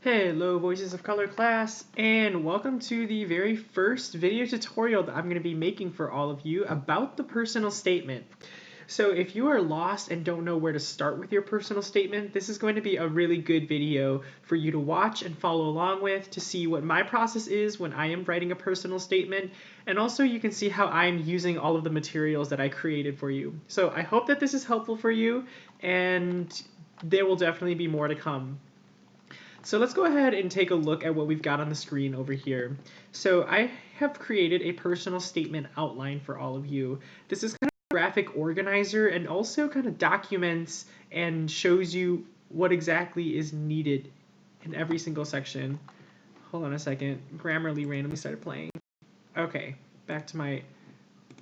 Hello, Voices of Color class, and welcome to the very first video tutorial that I'm going to be making for all of you about the personal statement. So if you are lost and don't know where to start with your personal statement, this is going to be a really good video for you to watch and follow along with to see what my process is when I am writing a personal statement, and also you can see how I'm using all of the materials that I created for you. So I hope that this is helpful for you, and there will definitely be more to come. So let's go ahead and take a look at what we've got on the screen over here. So I have created a personal statement outline for all of you. This is kind of a graphic organizer and also kind of documents and shows you what exactly is needed in every single section. Hold on a second. Grammarly randomly started playing. Okay, back to my,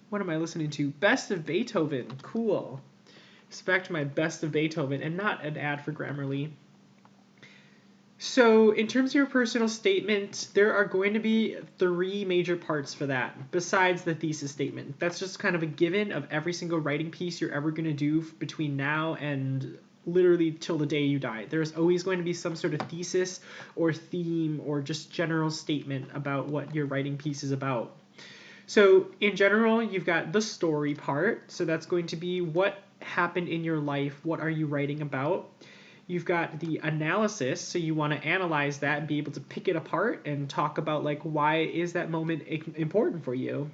what am I listening to? Best of Beethoven. Cool. So back to my Best of Beethoven and not an ad for Grammarly. So, in terms of your personal statement, there are going to be three major parts for that, besides the thesis statement. That's just kind of a given of every single writing piece you're ever going to do between now and literally till the day you die. There's always going to be some sort of thesis or theme or just general statement about what your writing piece is about. So, in general, you've got the story part. So, that's going to be what happened in your life, what are you writing about? You've got the analysis, so you want to analyze that and be able to pick it apart and talk about like why is that moment important for you.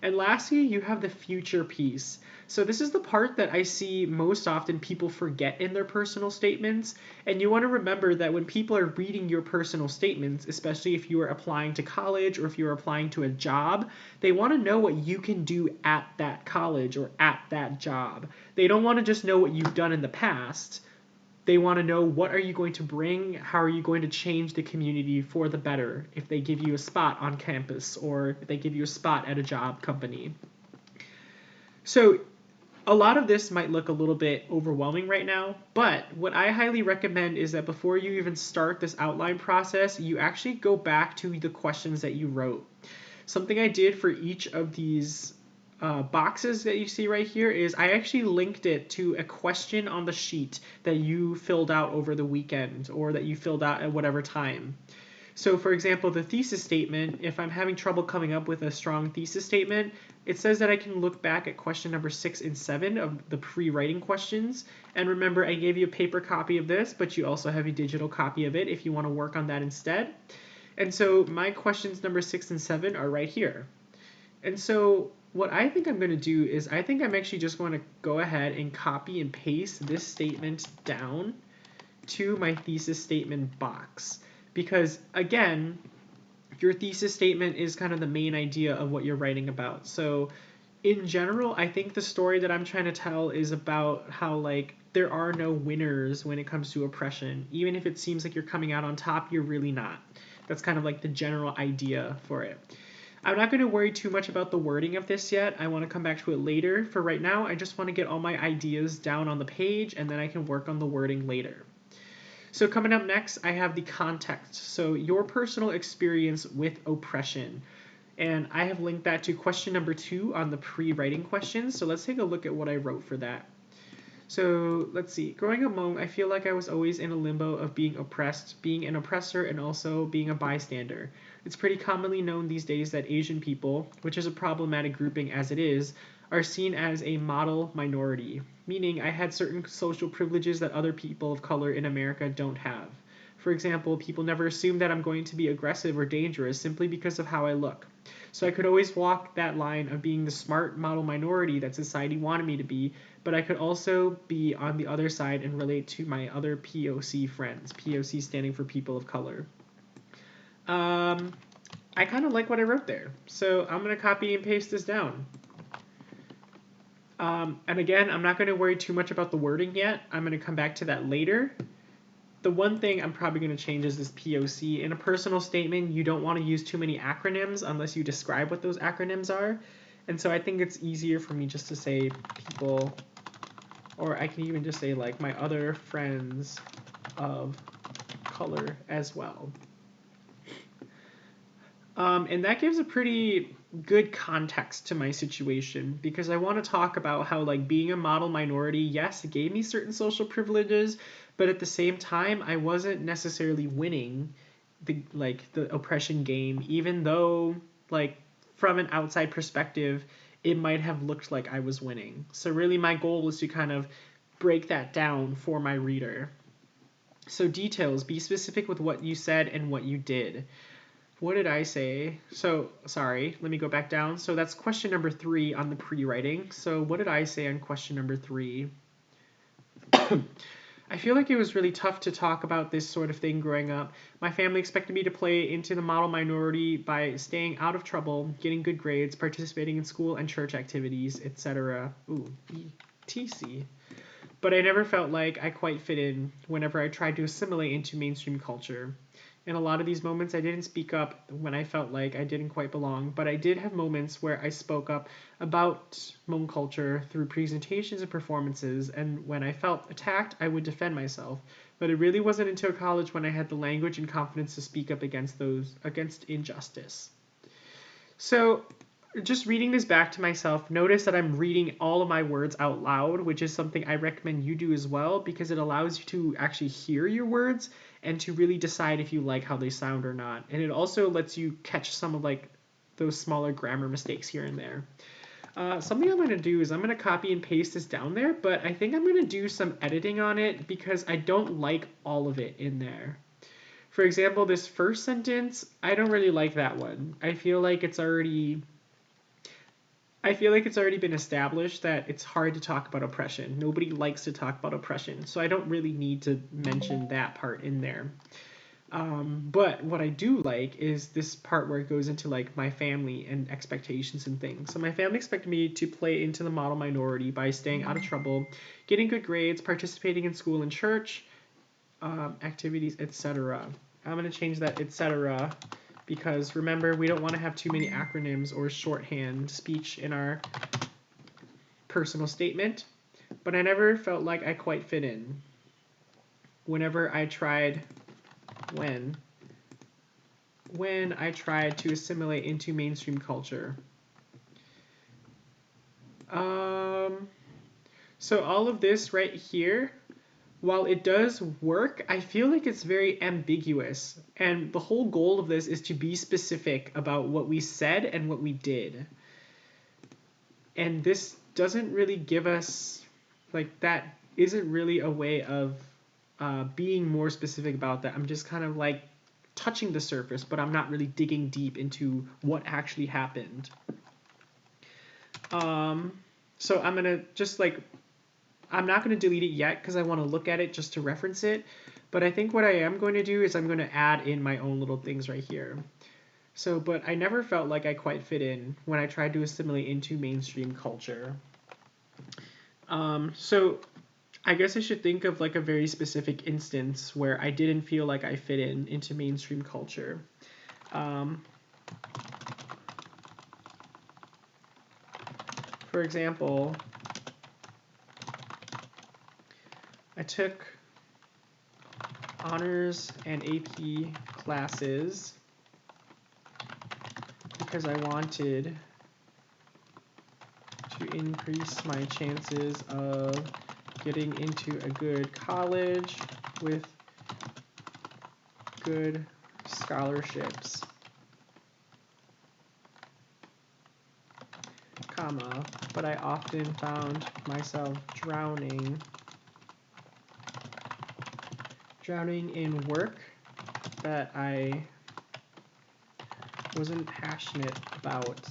And lastly, you have the future piece. So this is the part that I see most often people forget in their personal statements. And you want to remember that when people are reading your personal statements, especially if you are applying to college or if you're applying to a job, they want to know what you can do at that college or at that job. They don't want to just know what you've done in the past. They want to know what are you going to bring, how are you going to change the community for the better if they give you a spot on campus or if they give you a spot at a job company. So a lot of this might look a little bit overwhelming right now, but what I highly recommend is that before you even start this outline process, you actually go back to the questions that you wrote. Something I did for each of these boxes that you see right here is I actually linked it to a question on the sheet that you filled out over the weekend or that you filled out at whatever time. So for example, the thesis statement, if I'm having trouble coming up with a strong thesis statement, it says that I can look back at question number 6 and 7 of the pre-writing questions. And remember, I gave you a paper copy of this, but you also have a digital copy of it if you want to work on that instead. And so my questions number 6 and 7 are right here. And so what I think I'm going to do is I think I'm actually just going to go ahead and copy and paste this statement down to my thesis statement box. Because again, your thesis statement is kind of the main idea of what you're writing about. So in general, I think the story that I'm trying to tell is about how like there are no winners when it comes to oppression. Even if it seems like you're coming out on top, you're really not. That's kind of like the general idea for it. I'm not going to worry too much about the wording of this yet. I want to come back to it later. For right now, I just want to get all my ideas down on the page and then I can work on the wording later. So coming up next, I have the context. So your personal experience with oppression. And I have linked that to question number 2 on the pre-writing questions. So let's take a look at what I wrote for that. So let's see. Growing up Hmong, I feel like I was always in a limbo of being oppressed, being an oppressor, and also being a bystander. It's pretty commonly known these days that Asian people, which is a problematic grouping as it is, are seen as a model minority, meaning I had certain social privileges that other people of color in America don't have. For example, people never assume that I'm going to be aggressive or dangerous simply because of how I look. So I could always walk that line of being the smart model minority that society wanted me to be, but I could also be on the other side and relate to my other POC friends, POC standing for people of color. I kind of like what I wrote there, so I'm going to copy and paste this down. And again, I'm not going to worry too much about the wording yet. I'm going to come back to that later. The one thing I'm probably going to change is this POC. In a personal statement, you don't want to use too many acronyms unless you describe what those acronyms are. And so I think it's easier for me just to say people, or I can even just say like my other friends of color as well. And that gives a pretty good context to my situation, because I want to talk about how, like, being a model minority, yes, it gave me certain social privileges, but at the same time, I wasn't necessarily winning the oppression game, even though, like, from an outside perspective, it might have looked like I was winning. So really my goal was to kind of break that down for my reader. So details, be specific with what you said and what you did. What did I say? So, sorry, let me go back down. So that's question number 3 on the pre-writing. So what did I say on question number 3? I feel like it was really tough to talk about this sort of thing growing up. My family expected me to play into the model minority by staying out of trouble, getting good grades, participating in school and church activities, etc. Ooh, ETC. But I never felt like I quite fit in whenever I tried to assimilate into mainstream culture. In a lot of these moments, I didn't speak up when I felt like I didn't quite belong, but I did have moments where I spoke up about Hmong culture through presentations and performances, and when I felt attacked, I would defend myself. But it really wasn't until college when I had the language and confidence to speak up against injustice. So, just reading this back to myself, notice that I'm reading all of my words out loud, which is something I recommend you do as well, because it allows you to actually hear your words and to really decide if you like how they sound or not. And it also lets you catch some of like those smaller grammar mistakes here and there. Something I'm going to do is I'm going to copy and paste this down there, but I think I'm going to do some editing on it because I don't like all of it in there. For example, this first sentence, I don't really like that one. I feel like it's already been established that it's hard to talk about oppression. Nobody likes to talk about oppression, so I don't really need to mention that part in there. But what I do like is this part where it goes into like my family and expectations and things. So my family expected me to play into the model minority by staying out of trouble, getting good grades, participating in school and church, activities, etc. I'm going to change that etc. because remember, we don't want to have too many acronyms or shorthand speech in our personal statement. But I never felt like I quite fit in. Whenever I tried, when I tried to assimilate into mainstream culture. So all of this right here, while it does work, I feel like it's very ambiguous. And the whole goal of this is to be specific about what we said and what we did. And this doesn't really give us, like, that isn't really a way of being more specific about that. I'm just kind of like touching the surface, but I'm not really digging deep into what actually happened. So I'm going to just like, I'm not going to delete it yet because I want to look at it just to reference it. But I think what I am going to do is I'm going to add in my own little things right here. So, but I never felt like I quite fit in when I tried to assimilate into mainstream culture. So I guess I should think of like a very specific instance where I didn't feel like I fit into mainstream culture. For example, I took honors and AP classes because I wanted to increase my chances of getting into a good college with good scholarships, comma, but I often found myself drowning in work that I wasn't passionate about.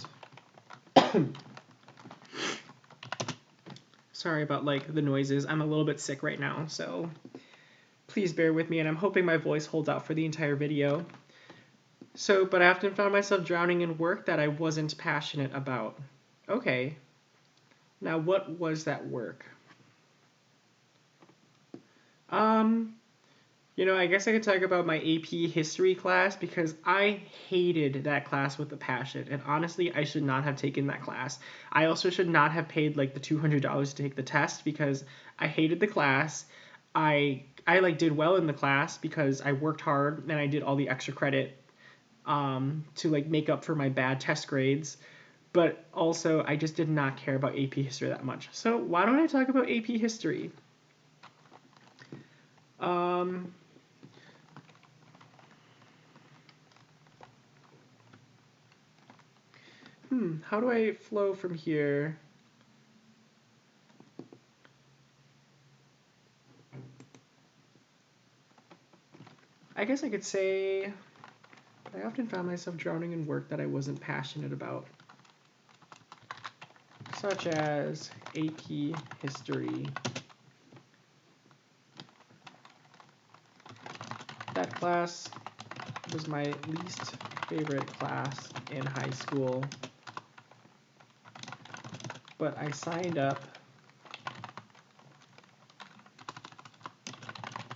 Sorry about like the noises. I'm a little bit sick right now, so please bear with me, and I'm hoping my voice holds out for the entire video. So, but I often found myself drowning in work that I wasn't passionate about. Okay. Now, what was that work? I guess I could talk about my AP history class because I hated that class with a passion. And honestly, I should not have taken that class. I also should not have paid like the $200 to take the test because I hated the class. I like did well in the class because I worked hard and I did all the extra credit to like make up for my bad test grades. but also I just did not care about AP History that much. So why don't I talk about AP History? How do I flow from here? I guess I could say I often found myself drowning in work that I wasn't passionate about, such as AP History. That class was my least favorite class in high school, but I signed up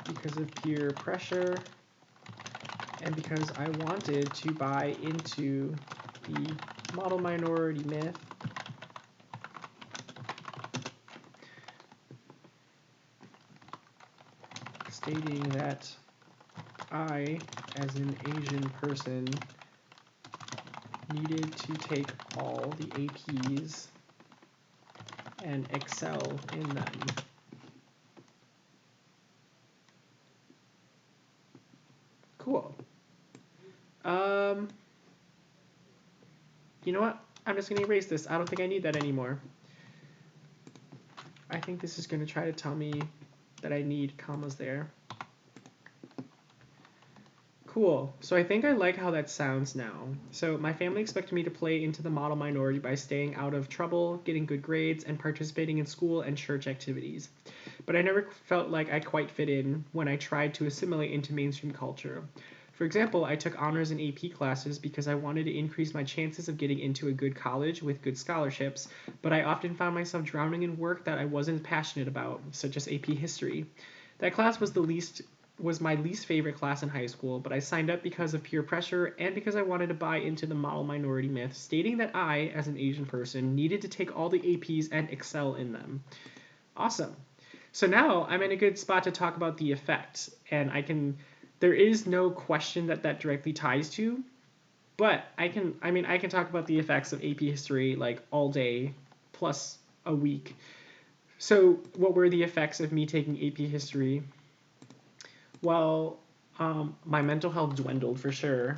because of peer pressure and because I wanted to buy into the model minority myth stating that I, as an Asian person, needed to take all the APs and excel in them. Cool. You know what? I'm just going to erase this. I don't think I need that anymore. I think this is going to try to tell me that I need commas there. Cool. So I think I like how that sounds now. So my family expected me to play into the model minority by staying out of trouble, getting good grades, and participating in school and church activities. But I never felt like I quite fit in when I tried to assimilate into mainstream culture. For example, I took honors in AP classes because I wanted to increase my chances of getting into a good college with good scholarships, but I often found myself drowning in work that I wasn't passionate about, such as AP history. That class was my least favorite class in high school, but I signed up because of peer pressure and because I wanted to buy into the model minority myth, stating that I, as an Asian person, needed to take all the APs and excel in them. Awesome. So now I'm in a good spot to talk about the effect, and there is no question that directly ties to, but I can talk about the effects of AP history like all day plus a week. So what were the effects of me taking AP history? Well, my mental health dwindled for sure.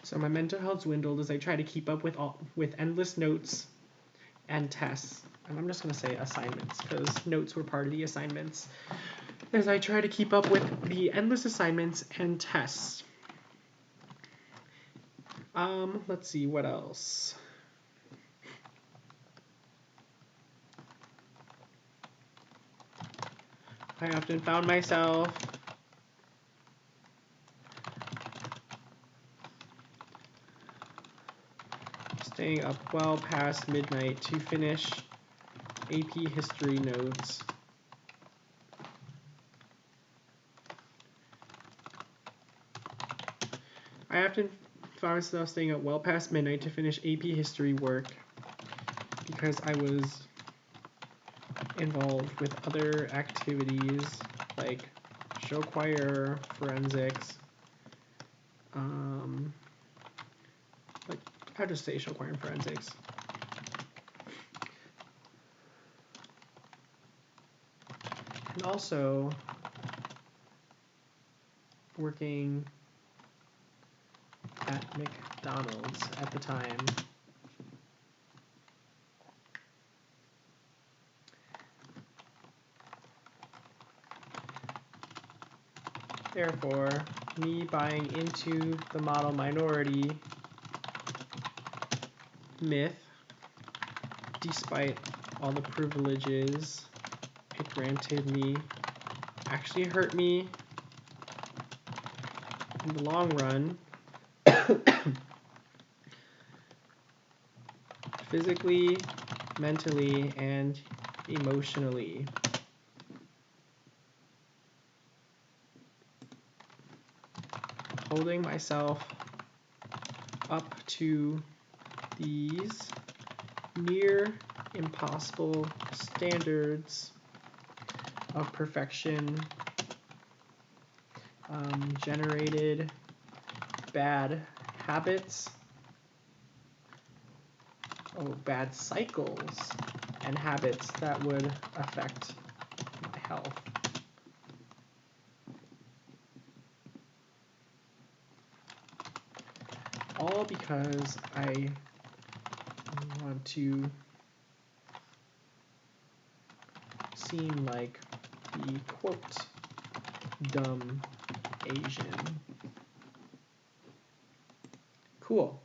So my mental health dwindled as I try to keep up with endless notes and tests. And I'm just going to say assignments because notes were part of the assignments. As I try to keep up with the endless assignments and tests. Let's see, what else? I often found myself staying up well past midnight to finish AP history notes. I often found myself staying up well past midnight to finish AP history work because I was involved with other activities like show choir, forensics, like I'll just say show choir and forensics. And also working at McDonald's at the time. Therefore, me buying into the model minority myth, despite all the privileges it granted me, actually hurt me in the long run, physically, mentally, and emotionally. Holding myself up to these near impossible standards of perfection generated bad habits, bad cycles and habits that would affect my health. All because I want to seem like the quote dumb Asian. Cool.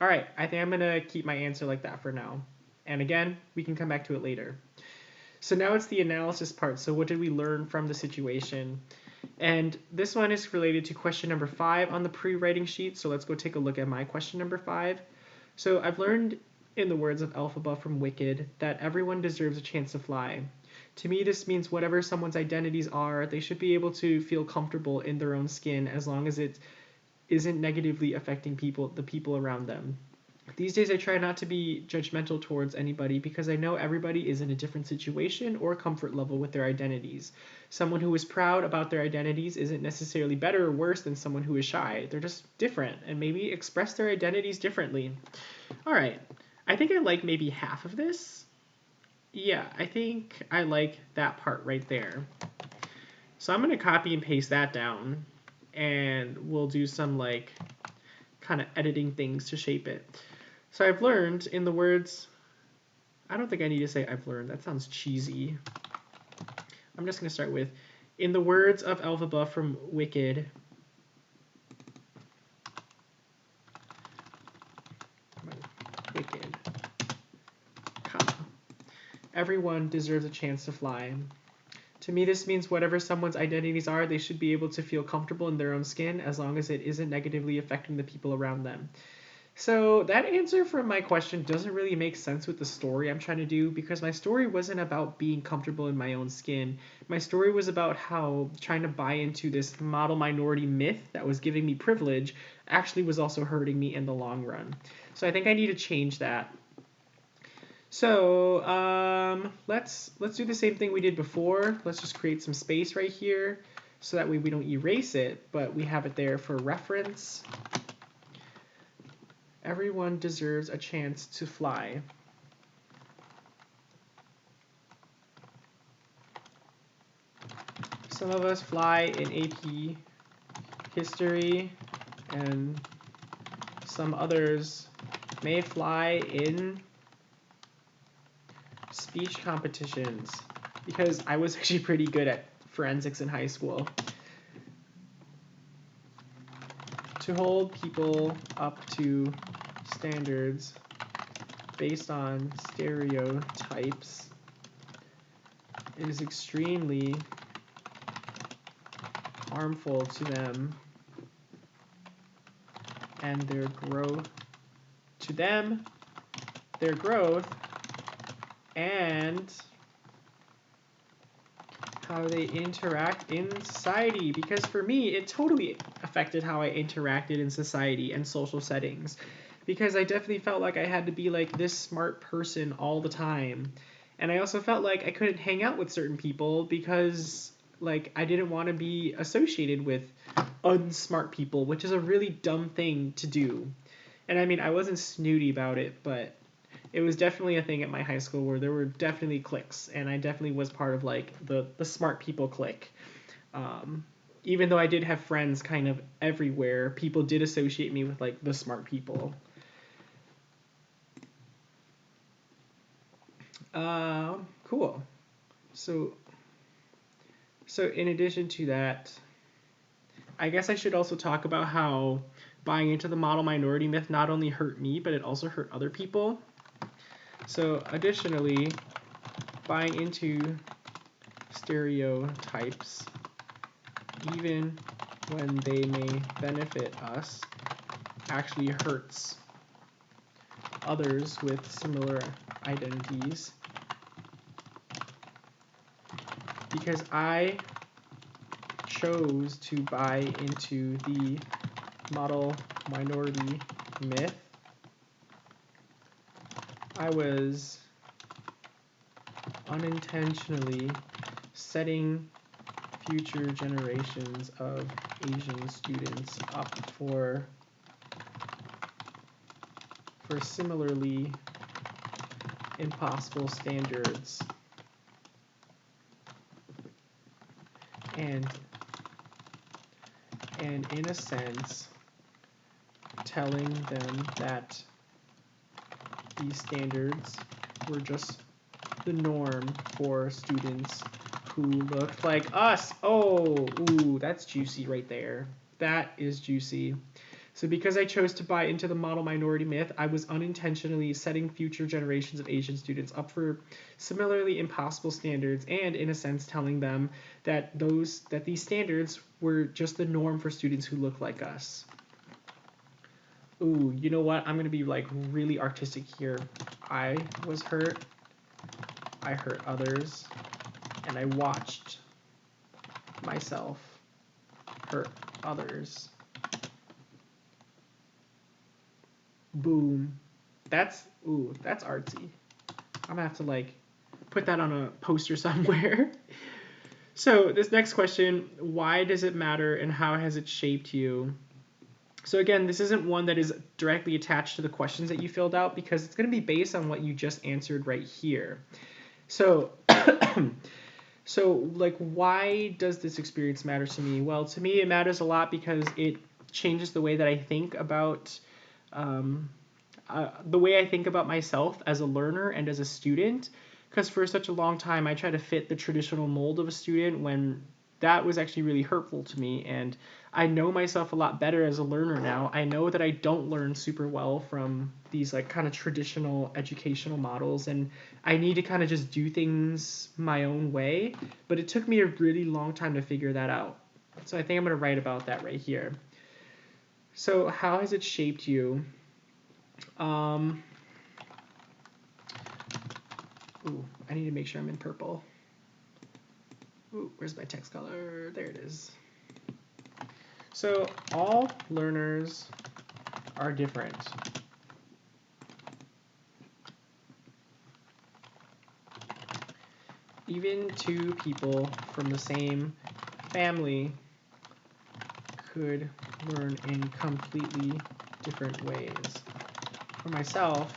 All right, I think I'm gonna keep my answer like that for now. And again, we can come back to it later. So now it's the analysis part. So what did we learn from the situation? And this one is related to question number 5 on the pre-writing sheet. So let's go take a look at my question number 5. So I've learned, in the words of Elphaba from Wicked, that everyone deserves a chance to fly. To me, this means whatever someone's identities are, they should be able to feel comfortable in their own skin as long as it isn't negatively affecting the people around them. These days I try not to be judgmental towards anybody because I know everybody is in a different situation or comfort level with their identities. Someone who is proud about their identities isn't necessarily better or worse than someone who is shy. They're just different and maybe express their identities differently. All right, I think I like maybe half of this. Yeah, I think I like that part right there. So I'm going to copy and paste that down and we'll do some like kind of editing things to shape it. So I've learned, in the words, I don't think I need to say I've learned, that sounds cheesy. I'm just going to start with, in the words of Elphaba from Wicked, everyone deserves a chance to fly. To me, this means whatever someone's identities are, they should be able to feel comfortable in their own skin as long as it isn't negatively affecting the people around them. So that answer from my question doesn't really make sense with the story I'm trying to do because my story wasn't about being comfortable in my own skin. My story was about how trying to buy into this model minority myth that was giving me privilege actually was also hurting me in the long run. So I think I need to change that. So let's do the same thing we did before. Let's just create some space right here so that way we don't erase it, but we have it there for reference. Everyone deserves a chance to fly. Some of us fly in AP history, and some others may fly in speech competitions, because I was actually pretty good at forensics in high school. To hold people up to standards based on stereotypes is extremely harmful to them and their growth, and how they interact in society. Because for me, it totally affected how I interacted in society and social settings. Because I definitely felt like I had to be like this smart person all the time. And I also felt like I couldn't hang out with certain people because like I didn't want to be associated with unsmart people, which is a really dumb thing to do. And I mean, I wasn't snooty about it, but it was definitely a thing at my high school where there were definitely cliques, and I definitely was part of like the smart people clique. Even though I did have friends kind of everywhere, people did associate me with like the smart people. Cool. So in addition to that, I guess I should also talk about how buying into the model minority myth not only hurt me, but it also hurt other people. So additionally, buying into stereotypes, even when they may benefit us, actually hurts others with similar identities. Because I chose to buy into the model minority myth, I was unintentionally setting future generations of Asian students up for similarly impossible standards and in a sense telling them that these standards were just the norm for students who looked like us. Oh, ooh, that's juicy right there. That is juicy. So because I chose to buy into the model minority myth, I was unintentionally setting future generations of Asian students up for similarly impossible standards and, in a sense, telling them that these standards were just the norm for students who look like us. Ooh, you know what? I'm going to be like really artistic here. I was hurt. I hurt others. And I watched myself hurt others. Boom. That's artsy. I'm gonna have to like put that on a poster somewhere. So this next question, why does it matter and how has it shaped you? So again, this isn't one that is directly attached to the questions that you filled out because it's going to be based on what you just answered right here. So so like why does this experience matter to me? Well, to me it matters a lot because it changes the way that I think about the way I think about myself as a learner and as a student, because for such a long time I tried to fit the traditional mold of a student when that was actually really hurtful to me. And I know myself a lot better as a learner now. I know that I don't learn super well from these like kind of traditional educational models, and I need to kind of just do things my own way. But it took me a really long time to figure that out. So I think I'm going to write about that right here. So how has it shaped you? Ooh, I need to make sure I'm in purple. Ooh, where's my text color? There it is. So all learners are different. Even two people from the same family could learn in completely different ways. For myself,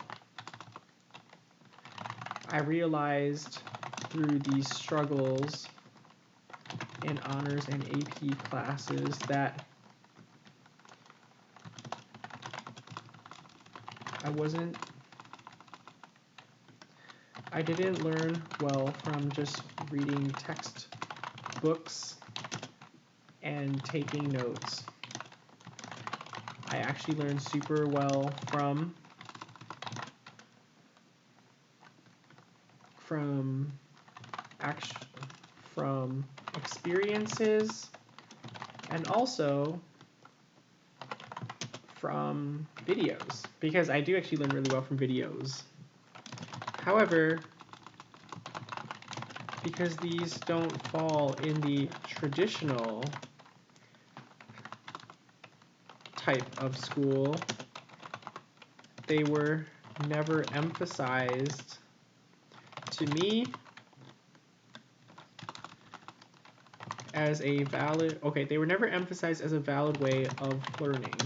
I realized through these struggles in honors and AP classes that I didn't learn well from just reading textbooks and taking notes. I actually learned super well from experiences and also from videos, because I do actually learn really well from videos. However, because these don't fall in the traditional type of school, they were never emphasized to me as a valid, they were never emphasized as a valid way of learning.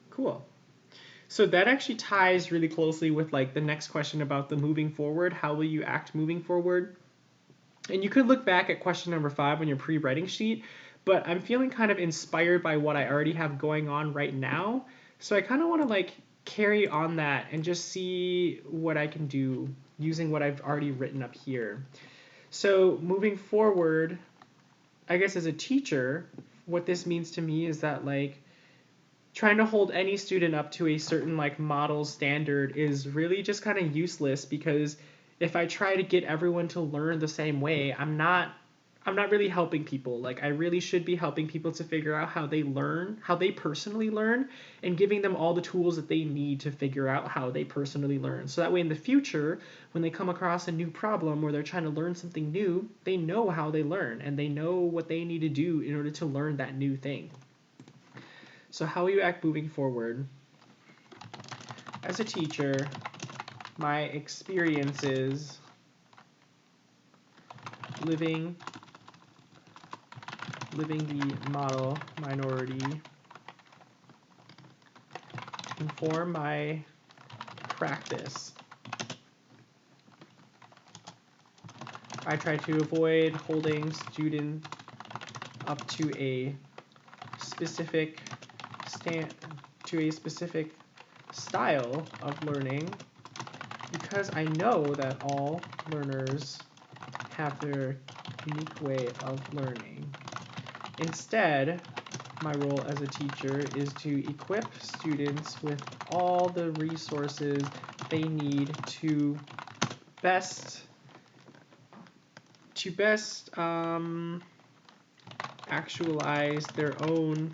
Cool. So that actually ties really closely with like the next question about the moving forward. How will you act moving forward? And you could look back at question number 5 on your pre-writing sheet, but I'm feeling kind of inspired by what I already have going on right now. So I kind of want to like carry on that and just see what I can do using what I've already written up here. So moving forward, I guess as a teacher, what this means to me is that like trying to hold any student up to a certain like model standard is really just kind of useless, because if I try to get everyone to learn the same way, I'm not really helping people. Like I really should be helping people to figure out how they learn, how they personally learn, and giving them all the tools that they need to figure out how they personally learn. So that way in the future, when they come across a new problem or they're trying to learn something new, they know how they learn and they know what they need to do in order to learn that new thing. So how will you act moving forward? As a teacher, my experiences living the model minority inform my practice. I try to avoid holding students up to a specific style of learning, because I know that all learners have their unique way of learning. Instead, my role as a teacher is to equip students with all the resources they need to best actualize their own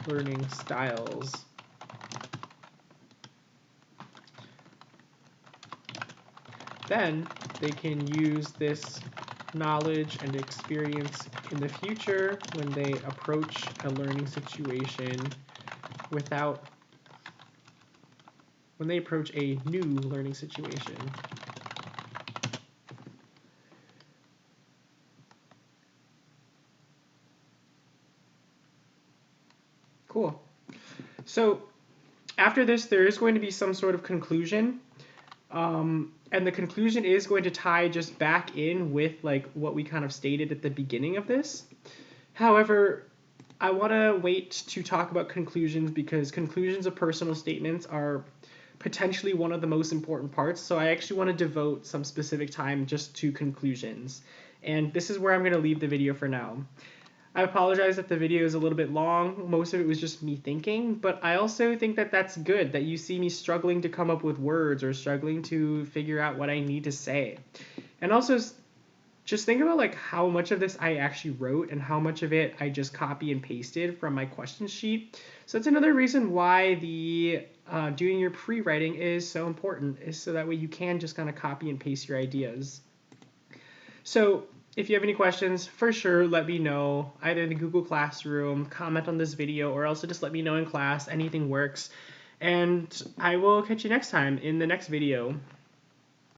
learning styles. Then they can use this knowledge and experience in the future when they approach a learning situation when they approach a new learning situation. Cool. So after this, there is going to be some sort of conclusion. And the conclusion is going to tie just back in with like what we kind of stated at the beginning of this. However, I want to wait to talk about conclusions because conclusions of personal statements are potentially one of the most important parts. So I actually want to devote some specific time just to conclusions. And this is where I'm going to leave the video for now. I apologize if the video is a little bit long. Most of it was just me thinking, but I also think that that's good, that you see me struggling to come up with words or struggling to figure out what I need to say. And also, just think about like how much of this I actually wrote and how much of it I just copy and pasted from my question sheet. So that's another reason why the doing your pre-writing is so important, is so that way you can just kind of copy and paste your ideas. So if you have any questions, for sure, let me know, either in the Google Classroom, comment on this video, or also just let me know in class. Anything works. And I will catch you next time in the next video.